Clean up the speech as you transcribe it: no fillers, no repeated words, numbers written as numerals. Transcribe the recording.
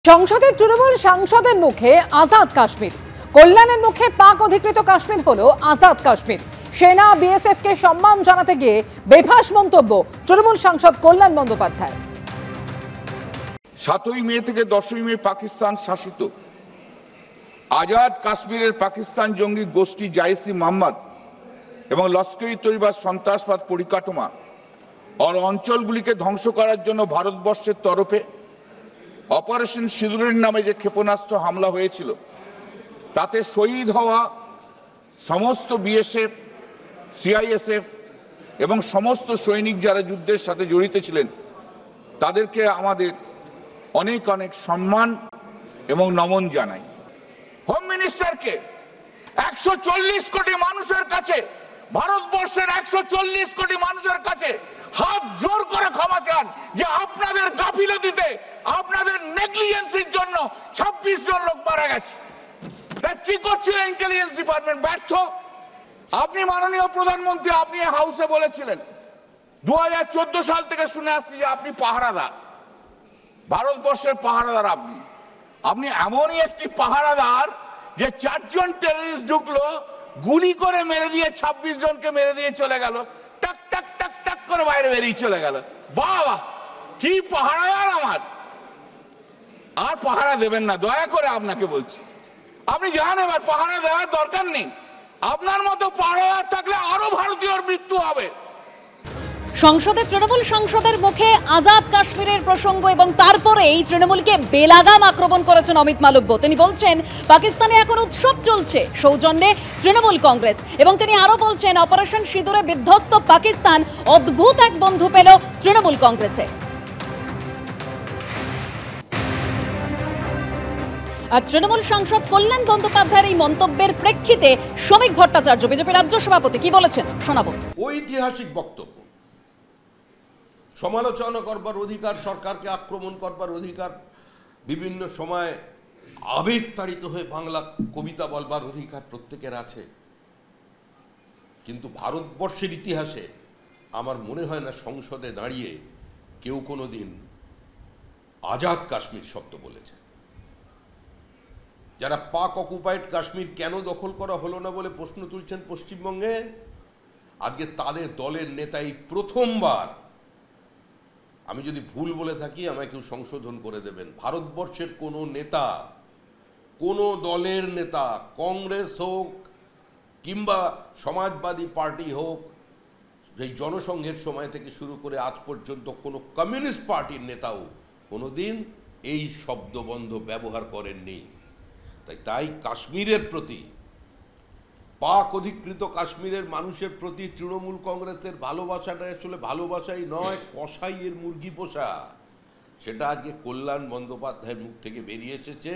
সংসদে তৃণমূল সাংসদের মুখে আজাদ কাশ্মীর, কল্যাণের মুখে পাক অধিকৃত কাশ্মীর হলো আজাদ কাশ্মীর। সেনা বিএসএফ কে সম্মান জানাতে গিয়ে বেফাঁস মন্তব্য তৃণমূল সাংসদ কল্যাণ বন্দ্যোপাধ্যায়। 7ই মে থেকে 10ই মে পাকিস্তান শাসিত আজাদ কাশ্মীরের পাকিস্তান জঙ্গি গোষ্ঠী জাইসি মোহাম্মদ এবং লস্কর-ই তৈয়বার সন্ত্রাসবাদ পরিকাঠামো আর অঞ্চলগুলিকে ধ্বংস করার জন্য ভারতবর্ষের তরফে অপারেশন সিঁদুরের নামে যে ক্ষেপণাস্ত্র হামলা হয়েছিল তাতে শহীদ হওয়া সমস্ত বিএসএফ, সিআইএসএফ এবং সমস্ত সৈনিক যারা যুদ্ধের সাথে জড়িত ছিলেন তাদেরকে আমাদের অনেক অনেক সম্মান এবং নমন জানাই। হোম মিনিস্টারকে 140 কোটি মানুষের কাছে, ভারতবর্ষের 140 কোটি মানুষের কাছে হাত জোর করে ক্ষমা চান যে আপনাদের গাফিলতিতে, আপনাদের নেগলিজেন্সির জন্য 26 জন লোক মারা গেছে। তা কি করছিল ইন্টেলিজেন্স ডিপার্টমেন্ট? ব্যর্থ। আপনি মাননীয় প্রধানমন্ত্রী, আপনি হাউসে বলেছিলেন 2014 সাল থেকে শুনে আসছি যে আপনি পাহারাদার, ভারতবর্ষের পাহারাদার। আপনি এমনই একটি পাহারাদার যে 4 জন টেররিস্ট ঢুকলো, গুলি করে মেরে দিয়ে 26 জনকে মেরে দিয়ে চলে গেল, টাক টাক টাক টাক করে বাইরে বেরিয়ে চলে গেল। বাবা, কি পাহারাদার আমার! আর পাহারা দেবেন না, দয়া করে আপনাকে বলছি। আপনি যান, এবার পাহারা দেওয়ার দরকার নেই। আপনার মতো পাহারাদার থাকলে আরো ভারতীয়র মৃত্যু হবে। সংসদে তৃণমূল সাংসদের মুখে আজাদ কাশ্মীরের প্রসঙ্গ এবং তারপরেই তৃণমূলকে বেলাগাম আক্রমণ করেছেন অমিত মালব্য। তিনি বলছেন পাকিস্তানে এখন উৎসব চলছে সৌজন্যে তৃণমূল কংগ্রেস, এবং তিনি আরো বলছেন অপারেশন সিঁদুরে বিধ্বস্ত পাকিস্তান অদ্ভুত এক বন্ধু পেল তৃণমূল কংগ্রেসে। আর তৃণমূল সাংসদ কল্যাণ বন্দ্যোপাধ্যায়ের এই মন্তব্যের প্রেক্ষিতে শ্রমিক ভট্টাচার্য, বিজেপি রাজ্য সভাপতি, কি বলেছেন শোনাবো। ঐতিহাসিক বক্তব্য। সমালোচনা করবার অধিকার, সরকারকে আক্রমণ করবার অধিকার, বিভিন্ন সময় আবেগতাড়িত হয়ে বাংলা কবিতা বলবার অধিকার প্রত্যেকের আছে। কিন্তু ভারতবর্ষের ইতিহাসে আমার মনে হয় না সংসদে দাঁড়িয়ে কেউ কোনোদিন আজাদ কাশ্মীর শব্দ বলেছে। যারা পাক অকুপাইড কাশ্মীর কেন দখল করা হলো না বলে প্রশ্ন তুলছেন পশ্চিমবঙ্গে, আজকে তাদের দলের নেতাই প্রথমবার, আমি যদি ভুল বলে থাকি আমায় কেউ সংশোধন করে দেবেন, ভারতবর্ষের কোনো নেতা, কোনো দলের নেতা, কংগ্রেস হোক কিংবা সমাজবাদী পার্টি হোক, সেই জনসংঘের সময় থেকে শুরু করে আজ পর্যন্ত কোনো কমিউনিস্ট পার্টির নেতাও কোনোদিন এই শব্দবন্ধ ব্যবহার করেননি। তাই কাশ্মীরের প্রতি, পাক অধিকৃত কাশ্মীরের মানুষের প্রতি তৃণমূল কংগ্রেসের ভালোবাসাটা আসলে ভালোবাসাই নয়, কসাইয়ের মুরগি পোষা। সেটা আজকে কল্যাণ বন্দ্যোপাধ্যায়ের মুখ থেকে বেরিয়ে এসেছে।